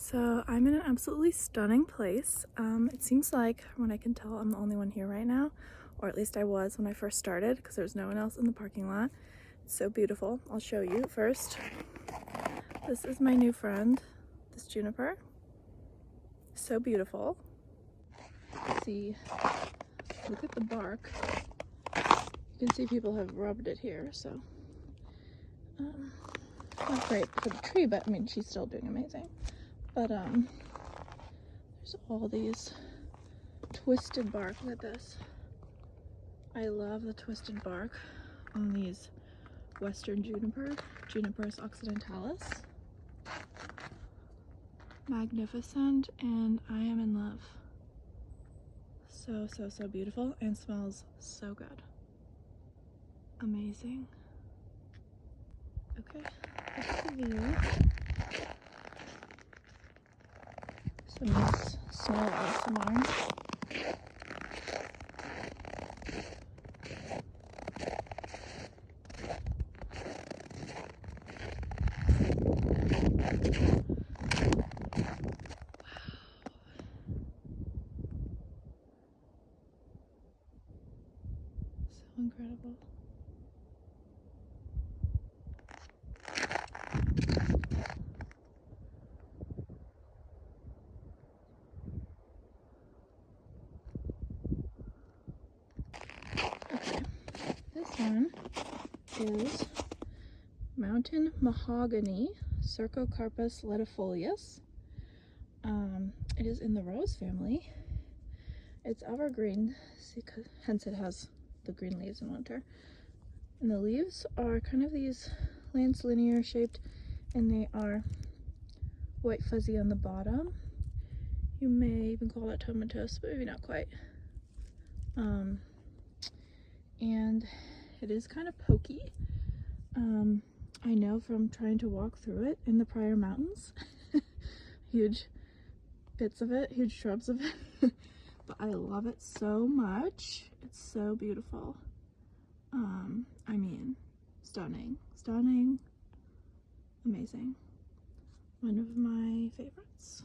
So I'm in an absolutely stunning place. It seems like, from what I can tell, I'm the only one here right now, or at least I was when I first started because there's no one else in the parking lot. It's so beautiful. I'll show you first. This is my new friend, this juniper. So beautiful. See, look at the bark. You can see people have rubbed it here, so not great for the tree, but I mean, she's still doing amazing. But there's all these twisted bark. Look at this. I love the twisted bark on these western Juniperus occidentalis. Magnificent, and I am in love. So beautiful, and smells so good. Amazing. Okay, that's the view. Some nice snow ASMR. So incredible. Okay, this one is mountain mahogany, Cercocarpus ledifolius. It is in the rose family. It's evergreen, hence it has the green leaves in winter. And the leaves are kind of these lance linear shaped, and they are white fuzzy on the bottom. You may even call that tomentose, but maybe not quite. And it is kind of pokey. I know from trying to walk through it in the Pryor Mountains. Huge bits of it, huge shrubs of it. But I love it so much. It's so beautiful. I mean, stunning, amazing. One of my favorites.